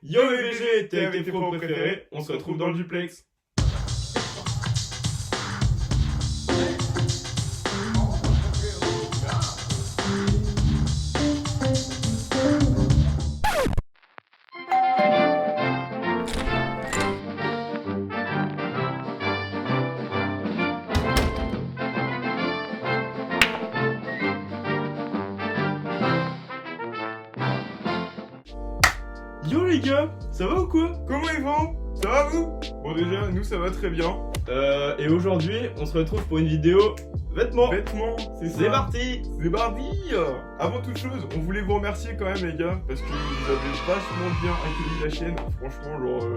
Yo BG, t'es avec tes pros préférés, on se retrouve dans le duplex. Yo les gars, ça va ou quoi? Comment ils vont? Ça va vous? Bon déjà, nous ça va très bien. Et aujourd'hui, on se retrouve pour une vidéo vêtements. Vêtements, c'est ça. C'est parti! C'est parti. Avant toute chose, on voulait vous remercier quand même les gars, parce que vous avez vachement bien accueilli la chaîne. Franchement, genre...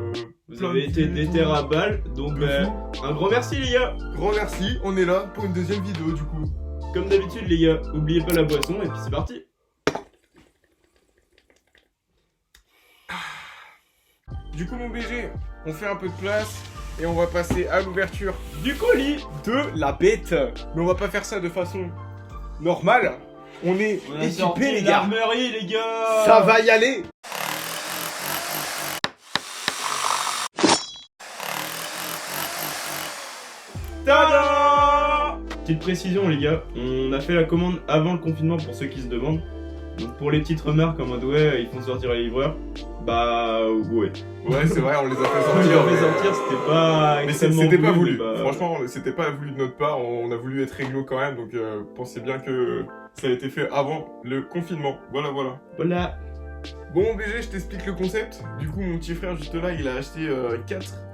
Vous plein avez de été vues et des terres tout. à balles, donc De fou. un grand merci les gars! Grand merci, on est là pour une deuxième vidéo du coup. Comme d'habitude les gars, oubliez pas la boisson et puis c'est parti! Du coup mon BG, on fait un peu de place et on va passer à l'ouverture Du colis! de la bête. Mais on va pas faire ça de façon normale. On est On a sorti équipés les gars. l'armerie les gars! Ça va y aller. Tada! Petite précision les gars, on a fait la commande avant le confinement pour ceux qui se demandent. Donc pour les petites remarques en mode ouais, ils font sortir les livreurs, bah ouais. Ouais c'est vrai, on les a fait On les sortir. a fait sortir, c'était pas Mais extrêmement c'était pas voulu, voulu. mais bah, Franchement, c'était pas voulu de notre part. On a voulu être réglo quand même. Donc pensez bien que ça a été fait avant le confinement. Voilà, voilà. voilà. Bon BG, je t'explique le concept. Du coup, mon petit frère juste là, il a acheté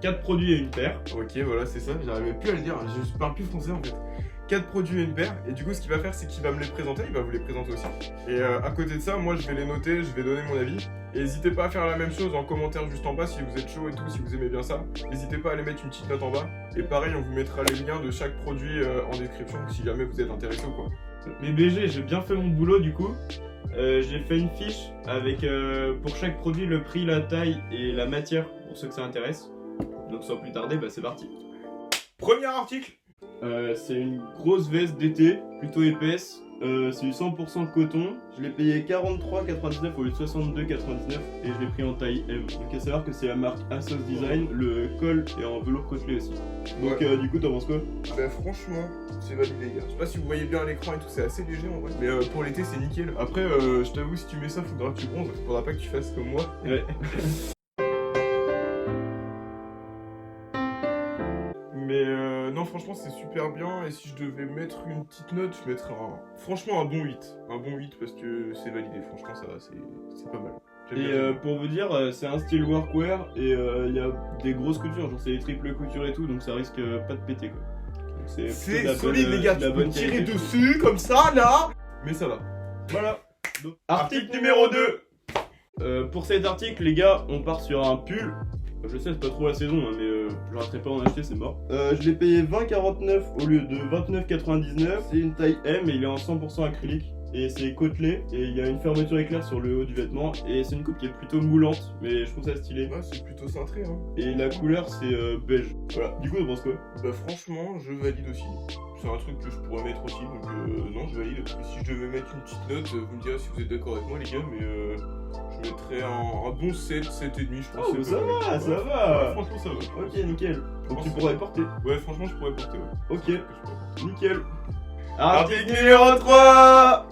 4 produits et une paire. Ok, voilà, c'est ça. J'arrivais plus à le dire. Je parle plus français en fait. 4 produits et une paire. Et du coup, ce qu'il va faire, c'est qu'il va me les présenter. Il va vous les présenter aussi. Et à côté de ça, moi, je vais les noter. Je vais donner mon avis. Et n'hésitez pas à faire la même chose en commentaire juste en bas si vous êtes chaud et tout, si vous aimez bien ça. N'hésitez pas à aller mettre une petite note en bas. Et pareil, on vous mettra les liens de chaque produit en description si jamais vous êtes intéressé ou quoi. Mais BG, j'ai bien fait mon boulot du coup. J'ai fait une fiche avec pour chaque produit le prix, la taille et la matière pour ceux que ça intéresse. Donc sans plus tarder, bah c'est parti. Premier article. C'est une grosse veste d'été, plutôt épaisse. C'est du 100% coton. Je l'ai payé 43,99 au lieu de 62,99 et je l'ai pris en taille M. Donc à savoir que c'est la marque Asos Design. Le col est en velours côtelé aussi. Donc Ouais. du coup, t'en penses quoi? Bah franchement, c'est validé les gars. Je sais pas si vous voyez bien à l'écran et tout, c'est assez léger en vrai. Mais pour l'été, c'est nickel. Après, je t'avoue, si tu mets ça, faudra que tu bronzes. Faudra pas que tu fasses comme moi. Ouais. Mais non, franchement, c'est super bien. Et si je devais mettre une petite note, je mettrais franchement un bon 8. Un bon 8 parce que c'est validé. Franchement, ça va, c'est pas mal. J'aime Et bien, j'aime bien. pour vous dire, c'est un style workwear et il y a des grosses coutures, genre c'est des triples coutures et tout, donc ça risque pas de péter quoi. Donc c'est plutôt de C'est la solide bonne- les gars, de la tu peux bonne tirer qualité. dessus comme ça là. Mais ça va. Voilà. Donc, article numéro 2. Pour cet article, les gars, on part sur un pull. Je sais, c'est pas trop la saison, hein, mais je n'arrêterai pas d'en acheter, c'est mort. Je l'ai payé 20,49 au lieu de 29,99. C'est une taille M et il est en 100% acrylique. Et c'est côtelé, et il y a une fermeture éclair sur le haut du vêtement. Et c'est une coupe qui est plutôt moulante, mais je trouve ça stylé. Ouais, c'est plutôt cintré hein. Et la couleur, c'est beige. Voilà. Du coup, t'en penses quoi? Bah franchement, je valide aussi. C'est un truc que je pourrais mettre aussi, donc non, je valide. Et si je devais mettre une petite note, vous me direz si vous êtes d'accord avec moi les gars, mais je mettrais un bon 7, 7,5 je pense. Oh, c'est ça pas mal. va, ça Ouais, va. franchement ça va. Ok, nickel. Donc tu pense pourrais porter. Ouais, franchement je pourrais porter, ouais. Ok, Je pourrais porter. nickel. Article numéro 3.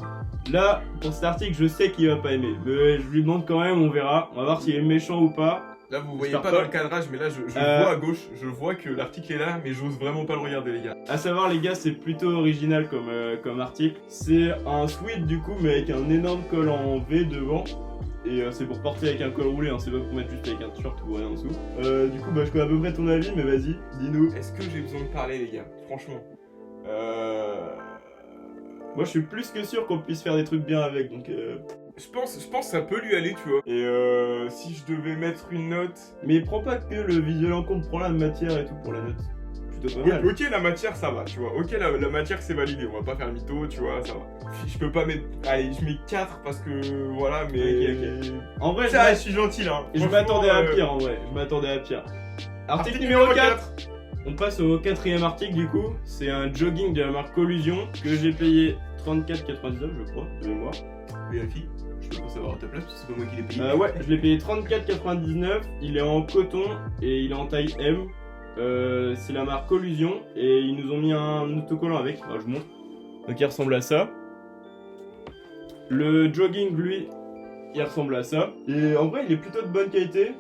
Là, pour cet article, je sais qu'il va pas aimer. Mais je lui demande quand même, on verra. On va voir s'il est méchant ou pas. Là vous voyez J'espère pas pas. dans le cadrage, mais là je vois à gauche, je vois que l'article est là, mais j'ose vraiment pas le regarder les gars. A savoir, les gars, c'est plutôt original comme article. C'est un sweat du coup, mais avec un énorme col en V devant. Et c'est pour porter avec un col roulé, hein. C'est pas pour mettre juste avec un t-shirt ou rien en dessous. Du coup, bah, je connais à peu près ton avis, mais vas-y, dis-nous. Est-ce que j'ai besoin de parler les gars? Franchement. Moi, je suis plus que sûr qu'on puisse faire des trucs bien avec, donc. Je pense que ça peut lui aller, tu vois. Et si je devais mettre une note... Mais prends pas que le visuel en compte, prends la matière et tout pour la note. Plutôt pas Oui, mal. ok, la matière, ça va, tu vois. Ok, la matière, c'est validé. On va pas faire mytho, tu vois, ça va. Je peux pas mettre... Allez, je mets 4 parce que... Voilà, mais... Ok. En vrai, Ça, je suis gentil, là. je Franchement, m'attendais à pire, en vrai. Je m'attendais à pire. Article numéro 4. On passe au 4ème article, du coup. C'est un jogging de la marque Collusion que j'ai payé 34,99, je crois, de mémoire. Vérifie. Je peux pas savoir à ta place parce que c'est pas moi qui l'ai payé. Ouais, je l'ai payé 34,99. Il est en coton et il est en taille M. C'est la marque Collusion et ils nous ont mis un autocollant avec. Je vous montre. Donc il ressemble à ça. Le jogging, lui, il ressemble à ça. Et en vrai, il est plutôt de bonne qualité.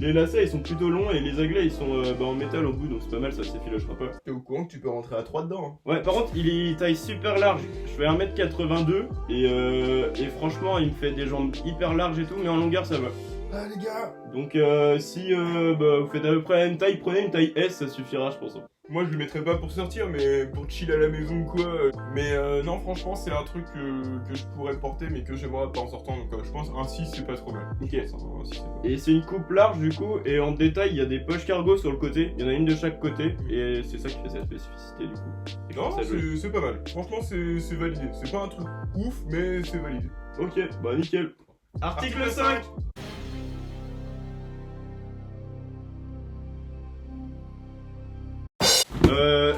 Les lacets ils sont plutôt longs et les aglets ils sont en métal au bout, donc c'est pas mal, ça s'effilochera pas. T'es au courant que tu peux rentrer à 3 dedans, hein. Ouais, par contre il est taille super large. Je fais 1m82 et franchement il me fait des jambes hyper larges et tout, mais en longueur ça va. Ah les gars. Donc si vous faites à peu près la même taille, prenez une taille S, ça suffira je pense. Moi je le mettrais pas pour sortir, mais pour chill à la maison ou quoi. Mais non, franchement, c'est un truc que je pourrais porter, mais que j'aimerais pas en sortant. Donc je pense un 6 c'est pas trop mal. Ok. Un 6, c'est pas mal. Et c'est une coupe large du coup, et en détail il y a des poches cargo sur le côté. Il y en a une de chaque côté, et c'est ça qui fait sa spécificité du coup. Et Non, ça joue. c'est pas mal. Franchement, c'est validé. C'est pas un truc ouf, mais c'est validé. Ok, bah nickel. Article 5.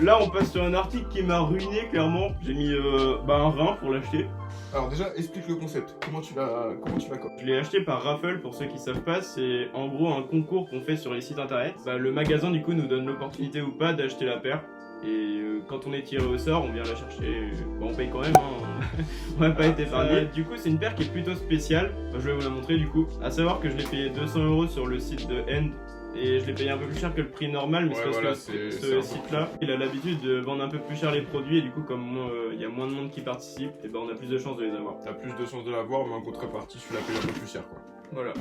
Là on passe sur un article qui m'a ruiné clairement. J'ai mis un rein pour l'acheter. Alors déjà, explique le concept. Comment tu l'as quoi? Je l'ai acheté par raffle, pour ceux qui savent pas, c'est en gros un concours qu'on fait sur les sites internet. Le magasin du coup nous donne l'opportunité ou pas d'acheter la paire. Et quand on est tiré au sort, on vient la chercher. On paye quand même, hein. On va pas être épargné. Du coup, c'est une paire qui est plutôt spéciale. Je vais vous la montrer du coup. À savoir que je l'ai payé 200 € sur le site de End. Et je l'ai payé un peu plus cher que le prix normal, mais Ouais, c'est parce voilà, que c'est ce site-là, il a l'habitude de vendre un peu plus cher les produits. Et du coup, comme il y a moins de monde qui participe, et on a plus de chances de les avoir. T'as plus de chances de l'avoir, mais en contrepartie, tu la payes un peu plus cher, quoi. Voilà.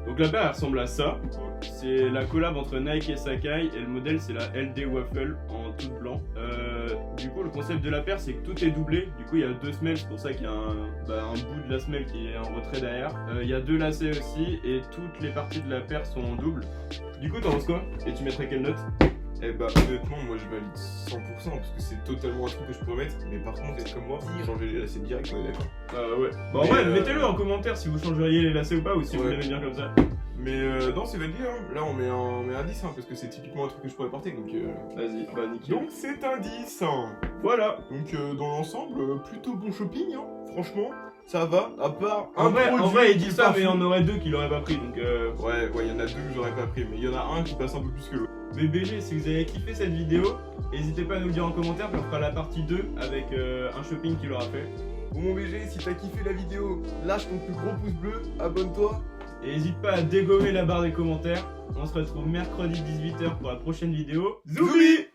Donc la paire elle ressemble à ça. C'est la collab entre Nike et Sacai et le modèle c'est la LD Waffle en tout blanc. Du coup le concept de la paire c'est que tout est doublé. Du coup il y a 2 semelles, c'est pour ça qu'il y a un bout de la semelle qui est en retrait derrière. Il y a 2 lacets aussi et toutes les parties de la paire sont en double. Du coup t'en penses quoi? Et tu mettrais quelle note? Eh bah honnêtement moi je valide 100% parce que c'est totalement un truc que je pourrais mettre, mais par contre c'est comme moi, changer les lacets direct, on est d'accord. Ouais. Bon en vrai mettez-le en commentaire si vous changeriez les lacets ou pas, ou si vous l'aimez bien comme ça. Mais non c'est validé, hein. Là on met un 10 hein, parce que c'est typiquement un truc que je pourrais porter donc Vas-y, bah nickel. Donc c'est un 10 hein. Voilà. Donc dans l'ensemble, plutôt bon shopping hein. Franchement, ça va, à part en vrai il dit ça mais il y en aurait 2 qui l'auraient pas pris donc Ouais, il y en a 2 que j'aurais pas pris, mais il y en a un qui passe un peu plus que l'autre. Mais BG, si vous avez kiffé cette vidéo, n'hésitez pas à nous le dire en commentaire, puis on fera la partie 2 avec un shopping qu'il aura fait. Bon mon BG, si t'as kiffé la vidéo, lâche ton plus gros pouce bleu, abonne-toi. Et n'hésite pas à dégommer la barre des commentaires. On se retrouve mercredi 18h pour la prochaine vidéo. Zoubi!